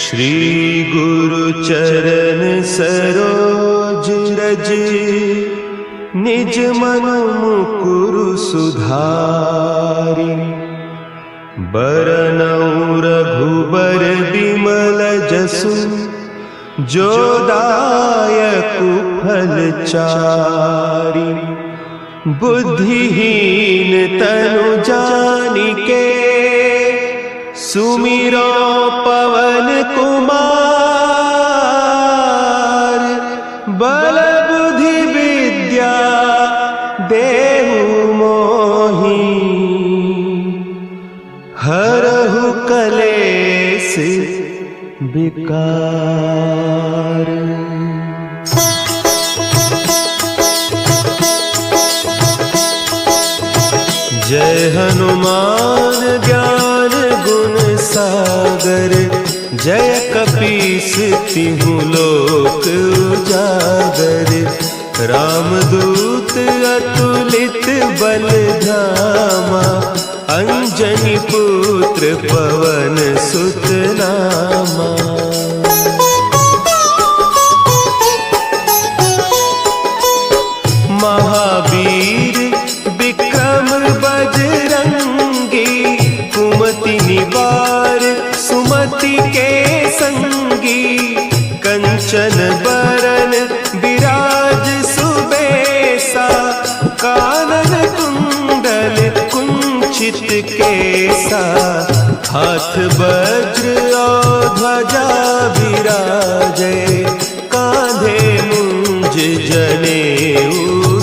श्री गुरु चरण सरोज रज, निज मन मुकुरु सुधारि। बरनउँ रघुबर बिमल जसु, जो दायकु फल चारि। बुद्धिहीन तनु जानिके, सुमिरो पवन कुमार। बल बुद्धि विद्या देहु मोहि, हरहु कलेस विकार। जय हनुमान ज्ञान गुण सागर, जय कपीस तिहु लोक उजागर। रामदूत अतुलित बल धामा, अंजनी पुत्र पवन सुत नामा। महावीर विक्रम बजरंगी, कुमति निवार सुमति के संगी। कंचन बरन विराज सुबेसा, कानन कुंडल कुंचित केसा। हाथ वज्र और ध्वजा विराजे, कांधे मुंज जनेऊ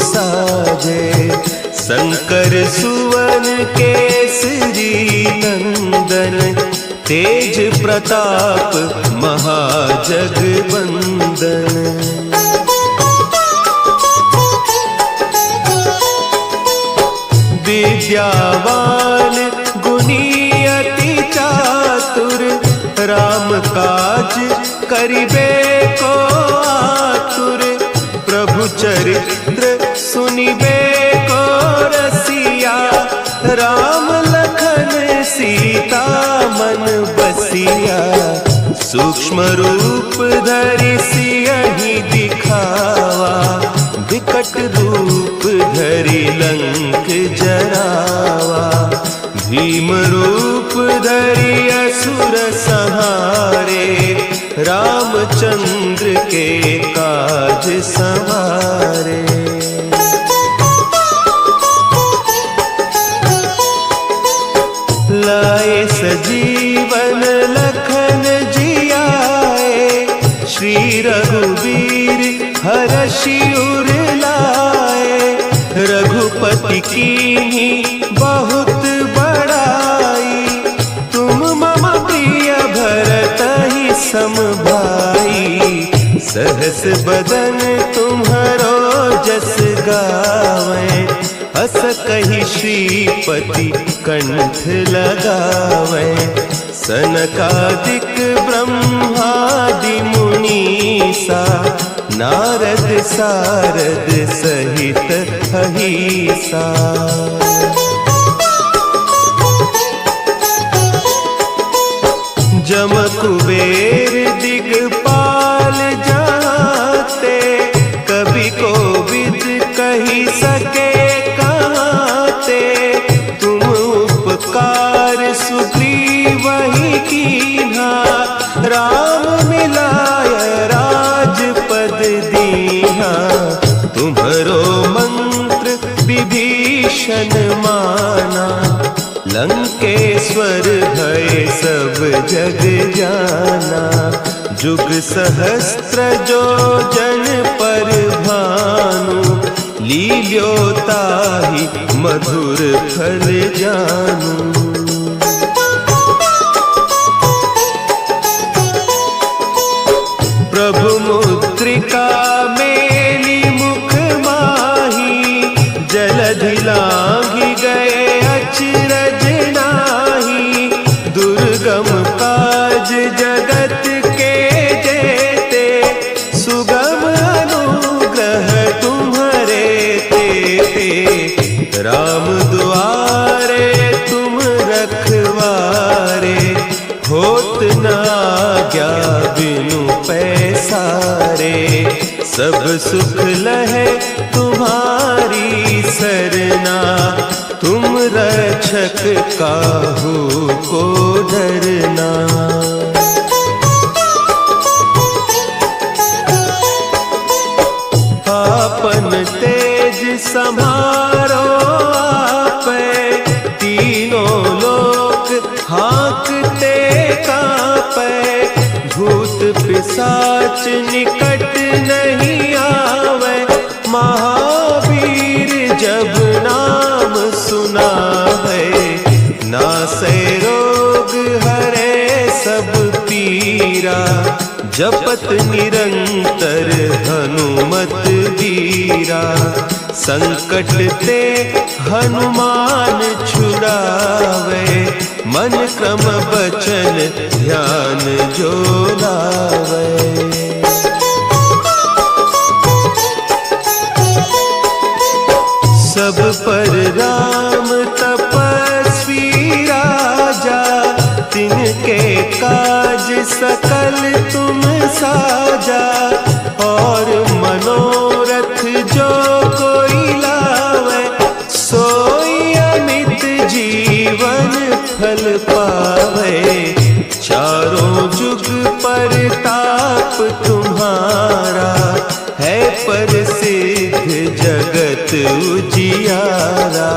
साजे। शंकर सुवन केसरी नंदन, तेज प्रताप महाजगवंदन। विद्यावान गुणी अति चातुर, राम काज करिबे को आतुर। प्रभु चरित्र सुनिबे को रसिया, राम लखन सीता मन बसिया। सूक्ष्म रूप धरि सियहि दिखावा, विकट रूप धरि लंक जरावा। भीम रूप धरि असुर संहारे, रामचंद्र के काज सवारे। लाए सजीवन लखन जियाए, श्री रघुवीर हरषि उर लाए। रघुपति कीन्ही बहुत बड़ाई, तुम मम प्रिय भरतहि सम भाई। सहस बदन तुम्हरो जस गावें, हस कहि श्रीपति कंठ लगावें। सनकादिक ब्रह्मादि मुनीसा, नारद सारद सहित अहीसा। जम कुबेर दिगपाल जाते, कवि कोविद कहि सके कहते। तुम उपकार सुग्रीवहि कीन्हा, राम मिलाय राजपद दीन्हा। तुम्हरो मंत्र विभीषण माना, लंकेश्वर भय सब जग जाना। जुग सहस्त्र जो जन पर भानु, लील्योताहि मधुर फल जानू। प्रभु मुद्रिका मेली मुख माही, जलधि लांघि गए अचरज नाही। दुर्गम काज जगत के जेते, सुगम अनुग्रह तुम्हरे तेते। राम दुआरे तुम रखवारे, होत न आज्ञा बिनु पैसारे। सब सुख लहे तुम्हारी सरना, तुम रक्षक काहू को डरना। आपन तेज संभारो आपे, तीनों लोक हाँकते कांपे। भूत पिशाच निकट नहीं आवे, महावीर जब नाम सुनावे। नासै रोग हरे सब पीरा, जपत निरंतर हनुमत वीरा। संकट ते हनुमान छुड़ावे, मन क्रम बचन ध्यान जो लावे। सब पर राम तपस्वी राजा, तिनके काज सकल तुम साजा। और मनोरथ जो कोई लावे, सोई अमित जीवन फल पावे। चारों जुग परताप तुम्हारा, है प्रसिद्ध जगत उजियारा।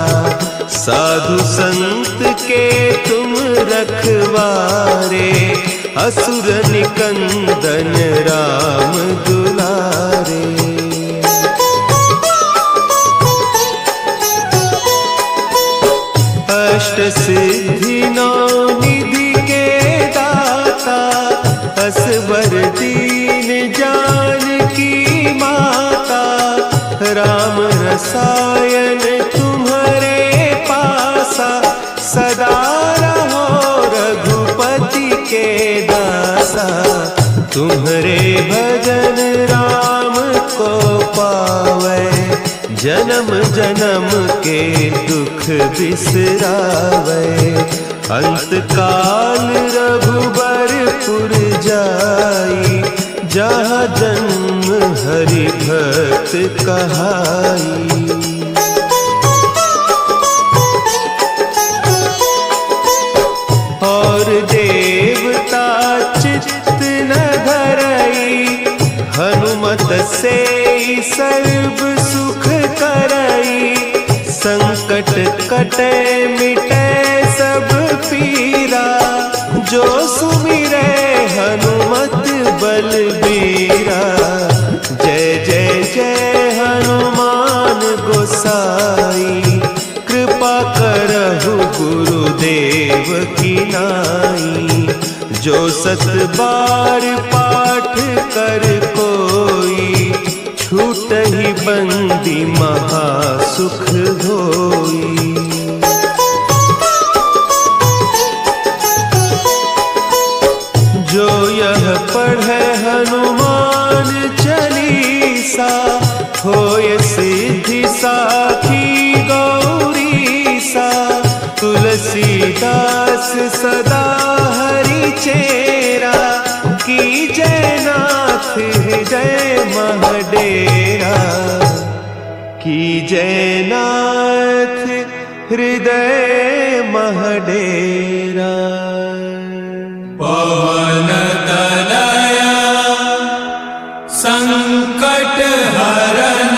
साधु संत के तुम रखवारे, असुर निकंदन राम दुलारे। अष्ट सिद्धि नौ निधि के दाता, असवर दीन जानकी माता। राम रसायन तुम्हारे पासा, सदा रहो रघुपति के दासा। तुम्हारे भजन राम को पावे, जन्म जन्म के दुख बिसरावे। अंत काल रघुबरपुर जाई, जहाँ जन्म हरि भक्त कहाई। और देवता चित्त न धरई, हनुमत से सर्व सुख करई। संकट कटे मिटे सब पीरा, जो सुमिरे हनुमत बलबीरा। जय जय जय हनुमान गोसाई, कृपा करहु गुरुदेव की नाई। जो सत बार पाठ कर कोई, छूटहि बंदी महासुख होई। जो यह पढ़े हनुमान चालीसा, होय सिद्धि साखी गौरीसा। तुलसीदास सदा हरि चेरा, कीजय नाथ हृदय महडेरा। कीजय नाथ हृदय महडेरा। पवन तनया संकट हरन,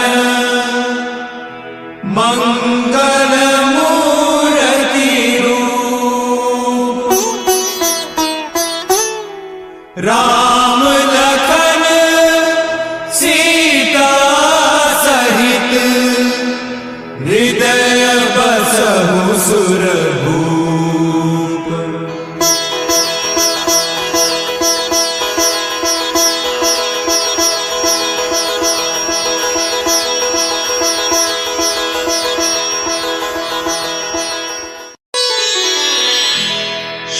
मंगल मूर्ति रूप। राम लखन सीता सहित, हृदय बसहु सुरभूप।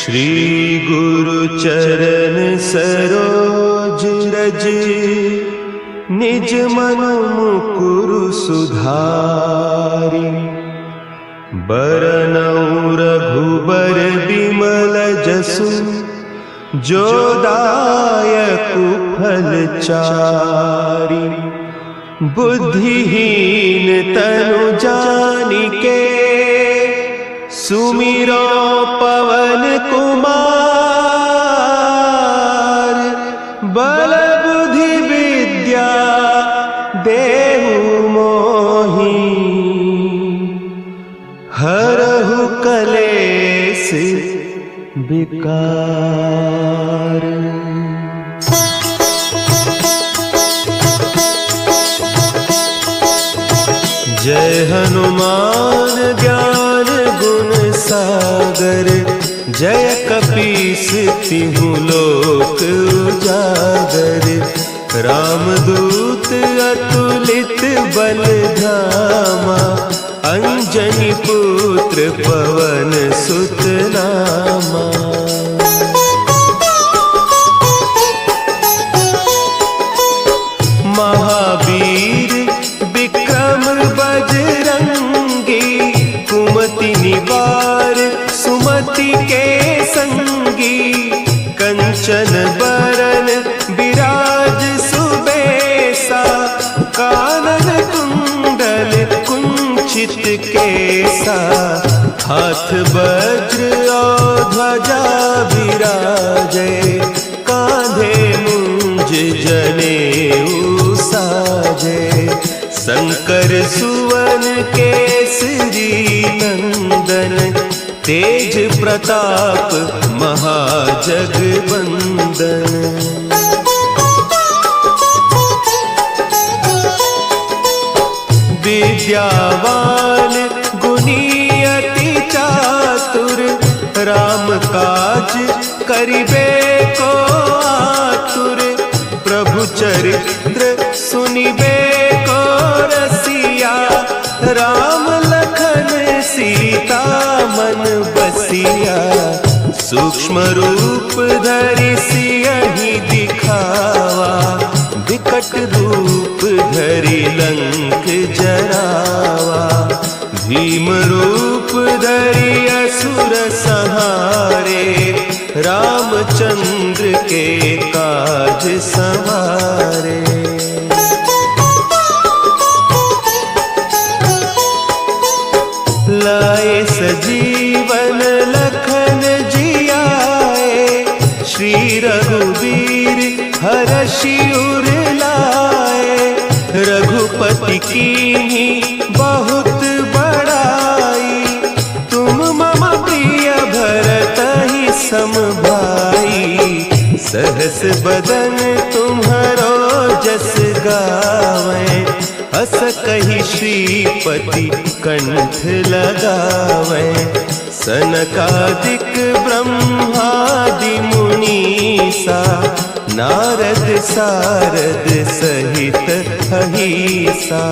श्री गुरु चरण सरोज रज, निज मन मुकुरु सुधारि। बरनउँ रघुबर बिमल जसु, जो दायक फलचारी। बुद्धिहीन तनु जानिके सुमिरो पवन कुमार। बल बुद्धि विद्या देहु मोहि हरहु कलेस विकार। जय हनुमान ज्ञान गुण सागर। जय कपीस तिहु लोक उजागर। रामदूत अतुलित बल धामा। अंजनी पुत्र पवन सुत नामा। महावीर विक्रम बजरंगी। कुमति निवार सुमति के संगी। कंचन बरन विराज सुबेसा। कानन कुंडल कुंचित केसा। हाथ वज्र और ध्वजा विराजे। कांधे मुंज जनेऊ साजे। शंकर सुवन केसरी नंदन। तेज प्रताप महाजगवंदन। विद्यावान गुणी अति चातुर। राम काज करिबे को आतुर। प्रभु चरित्र सुनिबे को रसिया। राम लखन सीता मन बसिया। सूक्ष्म रूप धरि सियहि दिखावा। विकट रूप धरि लंक जरावा। भीम रूप धरि असुर संहारे। रामचंद्र के काज संवारे। लाए सजीवन लखन जियाए। श्री रघुवीर हरषि उर लाए। रघुपति कीन्ही बहुत बड़ाई। तुम मम प्रिय भरतहि सम भाई। सहस बदन तुम्हरो जस गावें। हस कहि श्रीपति कंठ लगावें। सनकादिक ब्रह्मादि मुनीसा। नारद सारद सहित अहीसा।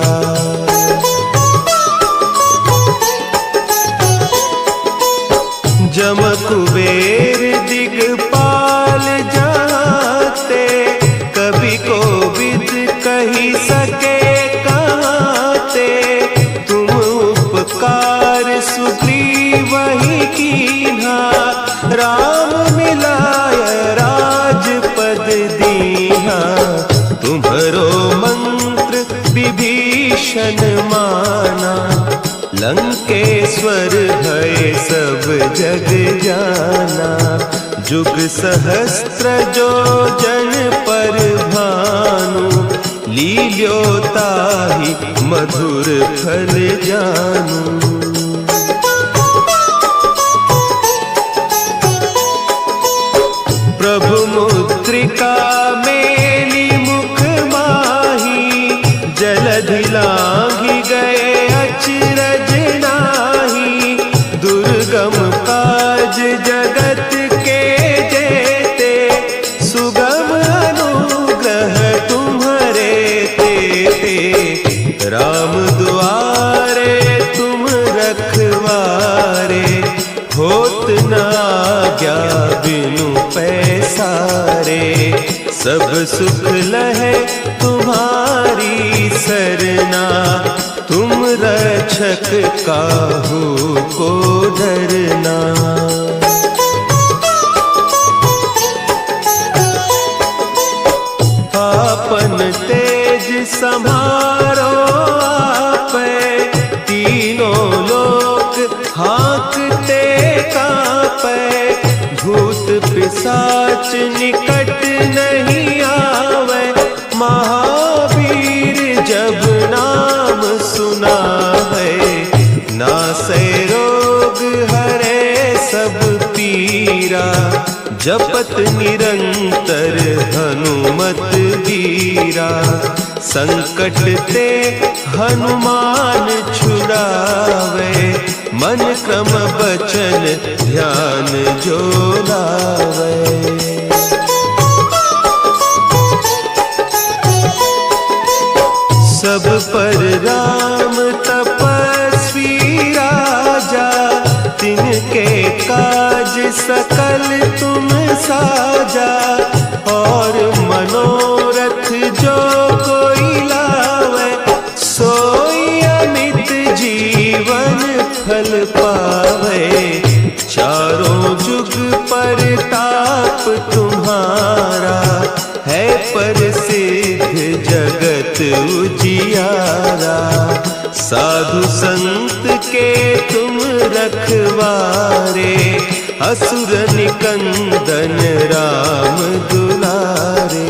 जम कुबेर दिगपाल जाते। कवि कोविद कहि सके कहते। तुम उपकार सुग्रीवहि कीन्हा। राम मिलाय राजपद दीन्हा। तुम्हरो मंत्र विभीषण माना। लंकेश्वर है सब जग जाना। जुग सहस्त्र जो जन पर भानु। लील्योताहि मधुर फल जानू। प्रभु मुद्रिका मेली मुख माही। जलधि लांघि गए अचरज नाही। दुर्गम काज जगत के जेते। सुगम अनुग्रह तुम्हरे तेते। राम दुआरे तुम रखवारे। होत न आज्ञा बिनु पैसारे। सब सुख लहे तुम्हारी सरना। तुम रक्षक काहू को डरना। सम्हारो आपै, तीनों लोक हाँकते कांपै, भूत पिशाच निकट नहीं आवे, महावीर जब नाम सुनावे, नासै रोग हरे सब पीरा, जपत निरंतर हनुमत वीरा, संकट ते हनुमान छुड़ावे, मन क्रम बचन ध्यान जो लावे। सब पर राम तपस्वी राजा, तिनके काज सकल तुम साजा, और मनोरथ जो कोई लावे, सोई अमित जीवन फल पावे, चारों जुग परताप तुम्हारा, है प्रसिद्ध जगत उजियारा, साधु संत के तुम रखवारे, असुर निकंदन राम दुलारे।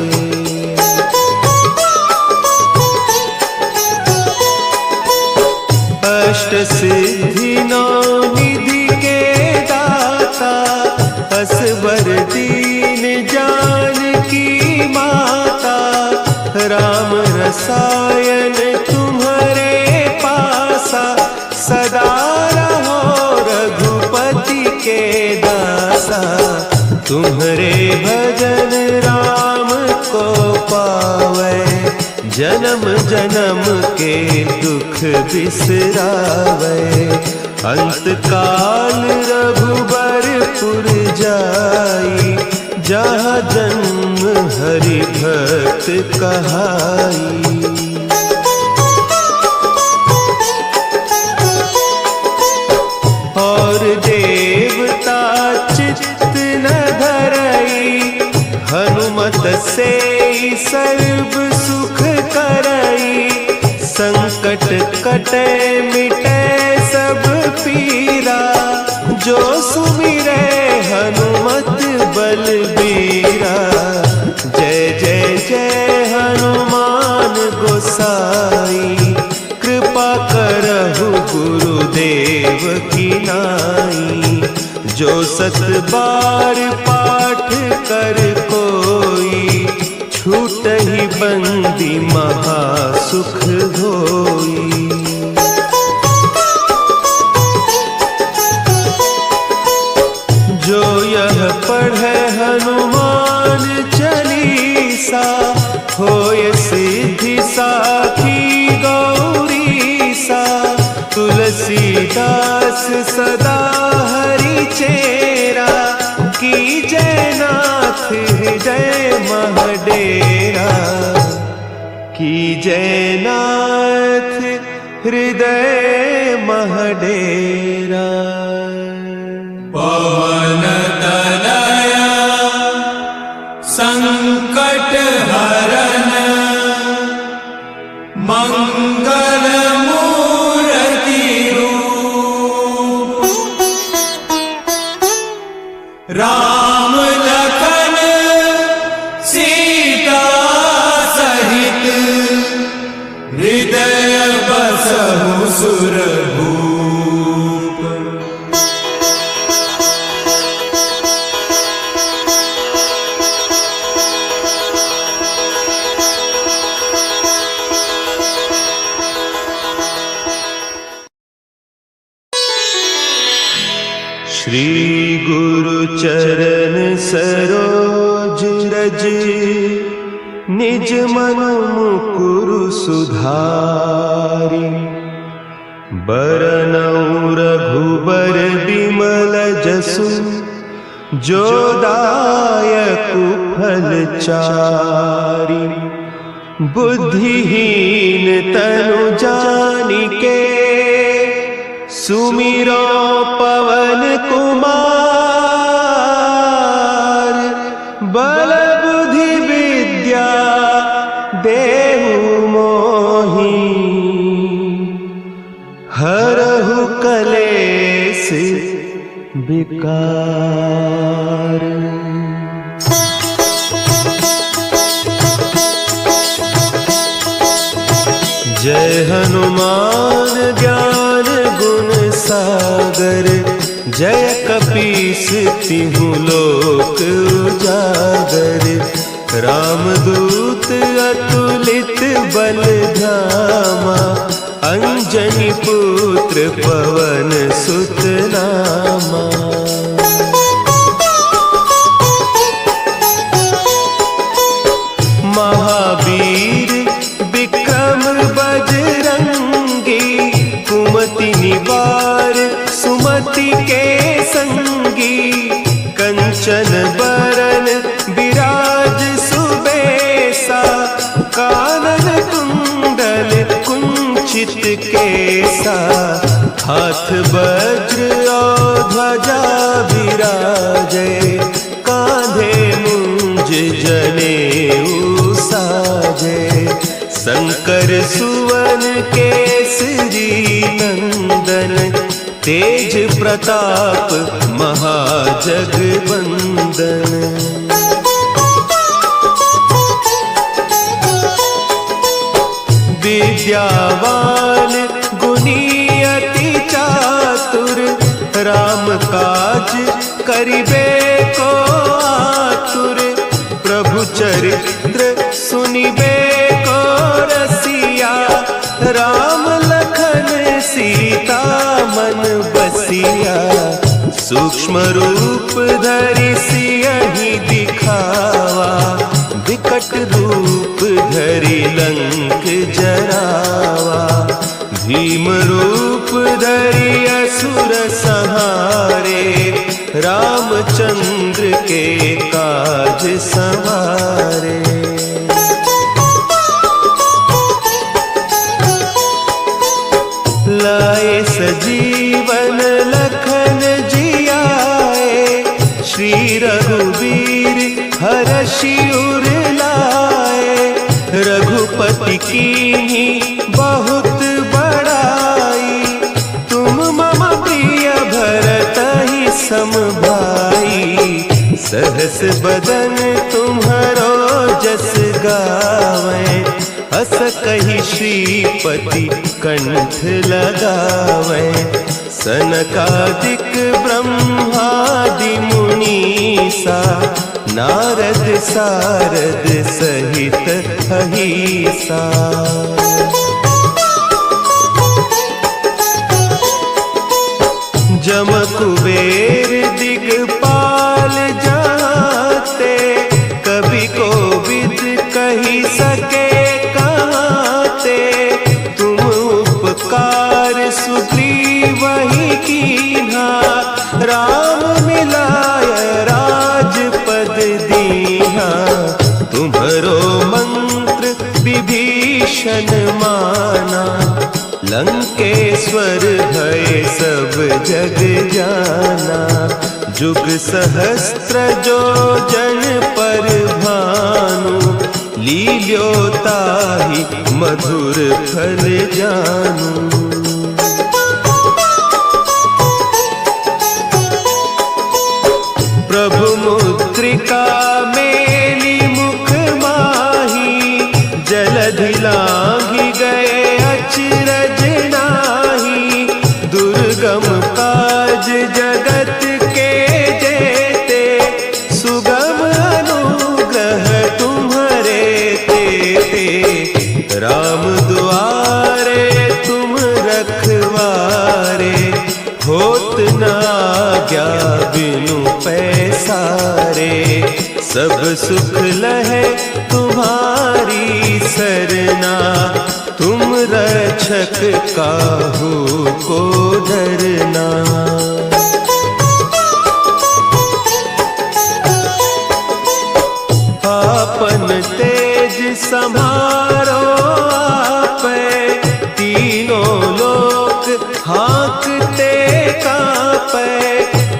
अष्ट सिद्धि नौ निधि के दाता, असवर दीन जानकी माता, राम रसायन तुम्हारे पासा, सदा रहो रघुपति के दासा, तुम्हारे भजन राम को पावे, जन्म जन्म के दुख बिसरावे, अंत काल रघुबरपुर जाई, जहाँ जन्म हरि भक्त कहाई। और देवता चित्त न धरई, हनुमत से सर्व सुख करई, संकट कटे मिटे सब पीरा, जो सुमिरे हनुमत बलबीरा, जय जय जय हनुमान गोसाई, कृपा करहु गुरुदेव की नाई, जो सत बार पाठ कर कोई, छूटहि बंदी महासुख होई। जो यह पढ़े हनुमान चालीसा, होय सिद्धि साखी गौरीसा, तुलसीदास सदा हरि चेरा, की जयनाथ हृदय महडेरा, की जयनाथ हृदय महडेरा। पवन तनया संकट हरन, मंगल मूर्ति रूप, राम लखन सीता सहित, हृदय बसहु सुरभूप। श्री गुरु चरण सरोज रज, निज मन मुकुरु सुधारि, बरनउँ रघुबर बिमल जसु, जो दायकु फल चारि, बुद्धिहीन तनु जानिके, सुमिरो पवन कुमार, बल बुद्धि विद्या देहु मोहि विकार। जय हनुमान ज्ञान गुण सागर, जय कपीस तिहु लोक उजागर। रामदूत अतुलित बल धामा, अंजनी पुत्र पवन सुत नामा। महावीर विक्रम बजरंगी, कुमति निवार सुमति के संगी। कंचन बरन विराज सुबेसा, कानन कुंडल कुंचित केसा। हाथ वज्र और ध्वजा विराजे, कांधे मुंज जनेऊ साजे। शंकर सुवन केसरी नंदन, तेज प्रताप महाजगवंदन। विद्यावान गुणी अति चातुर, राम काज करिबे को आतुर। प्रभु चरित्र सुनिबे को रसिया, राम लखन सीता मन बसिया। सूक्ष्म रूप धरि सियहि दिखावा, विकट रूप धरि लंक जरावा। भीम रूप धरि असुर संहारे, रामचंद्र के काज संवारे। लाए सजीवन लखन जियाए, श्री रघुवीर हरषि उर लाए। रघुपति कीन्ही बहुत बड़ाई, तुम मम प्रिय भरतहि सम भाई। सहस बदन तुम्हरो जस गावें, हस कहि श्रीपति कंठ लगावें। सनकादिक ब्रह्मादि मुनीसा, नारद सारद सहित अहीसा। जम कुबेर दिगपाल जाते, कवि कोविद कहि सके कहते। तुम उपकार सुग्रीवहि कीन्हा, राम मिलाय राजपद दीन्हा। तुम्हरो मंत्र विभीषण माना, लंकेश्वर भय सब जग जाना। जुग सहस्त्र जो जन पर भानु, लील्योताहि मधुर फल जानू। प्रभु मुद्रिका मेली मुख माही, जलधि लांघि गए अचरज नाही। दुर्गम काज जगत के जेते, सुगम अनुग्रह तुम्हरे तेते। राम दुआरे तुम रखवारे, होत न आज्ञा बिनु पैसारे। सब सुख लहे तुम्हारी सरना, तुम रक्षक काहू को डरना। आपन तेज समारो आपे, तीनों लोक हाँकते कांपे।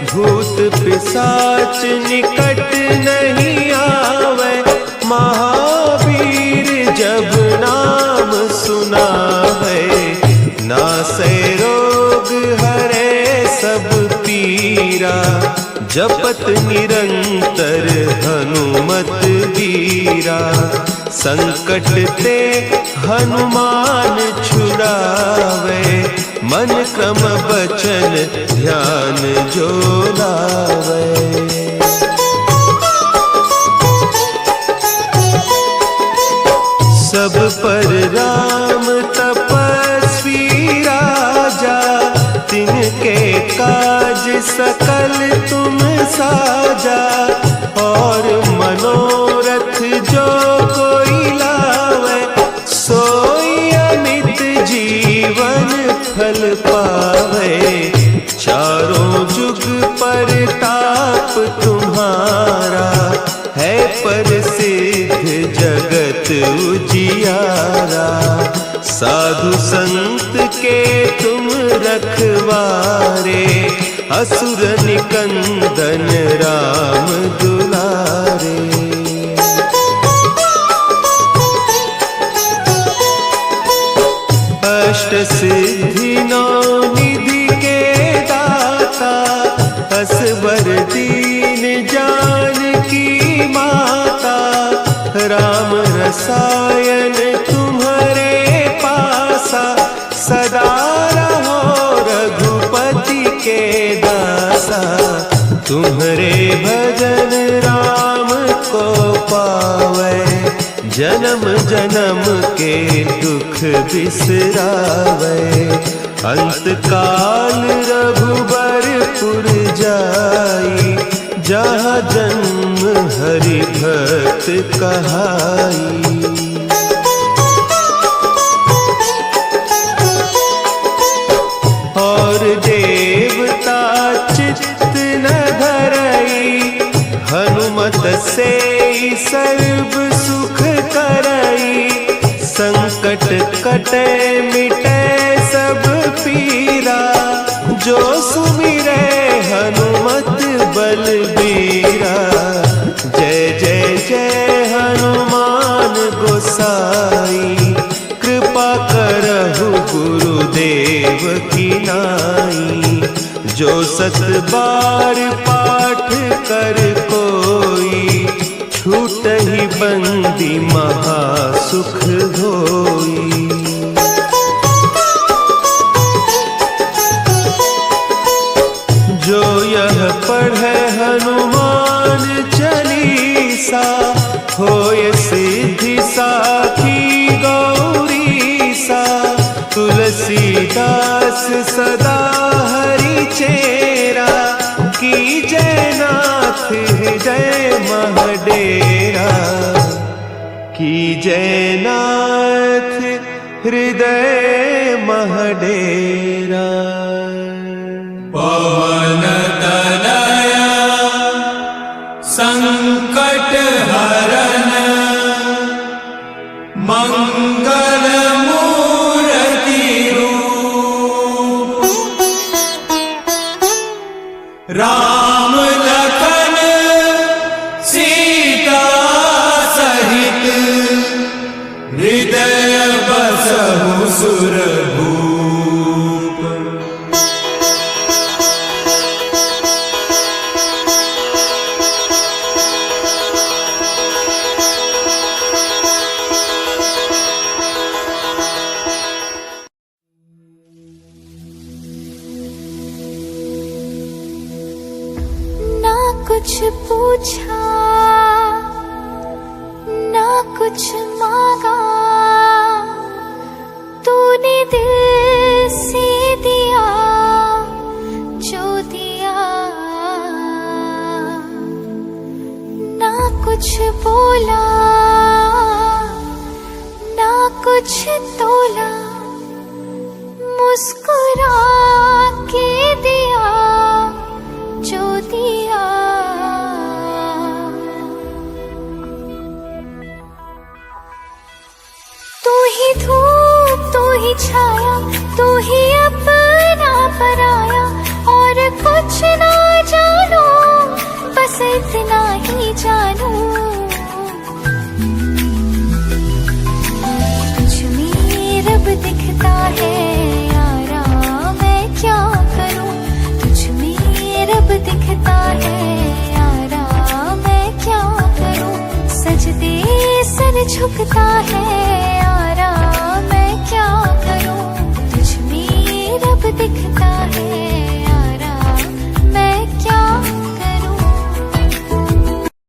भूत पिशाच निकट नहीं आवे, महावीर जब नाम सुनावे। नासै रोग हरे सब पीरा, जपत निरंतर हनुमत वीरा, संकट ते हनुमान छुड़ावे, मन क्रम बचन ध्यान जो लावे। सब पर राम तपस्वी राजा, तिनके काज सकल तुम साजा, और मनोरथ जो कोई लावे, सोई अमित जीवन फल पावे। चारों जुग परताप तुम्हारा, है प्रसिद्ध जगत उजियारा। साधु संत के तुम रखवारे, असुर निकंदन राम दुलारे। अष्ट सिद्धि नौ निधि के दाता, असवर दीन जानकी माता। राम रसायन तुम्हारे पासा, सदा रहो रघुपति के दासा। तुम्हारे भजन राम को पावे, जन्म जन्म के दुख बिसरावे। अंत काल रघुबरपुर जाई, जहाँ जन्म हरि भक्त कहाई। और देवता चित्त न धरई, हनुमत से सर्व सुख करई। संकट कटे मिटे सब पीरा, जो सुमिरे हनुमत बलबीरा। जय जय जय हनुमान गोसाई, कृपा करहु गुरुदेव की नाई। जो सत बार पाठ कर कोई, छूटहि बंदी महासुख होई। जो यह पढ़े हनुमान चालीसा, होय सिद्धि साखी गौरीसा। तुलसीदास सदा हरि चेरा, की जयनाथ हृदय महडेरा। की जयनाथ हृदय महडेरा। पवन तनया संकट हरन, मंगल मूर्ति रूप। राम लखन सीता सहित, हृदय बसहु सुरभूप। कुछ पूछा ना कुछ मांगा, तूने दिल से दिया जो दिया। ना कुछ बोला ना कुछ तोला, मुस्कुरा के दिया जो दिया। तू ही धूप तू ही छाया, तू ही अपना पराया। और कुछ ना जानू बस इतना ही जानू, तुझ में रब दिखता है यारा, मैं क्या करूं। तुझ में रब दिखता है झुकता है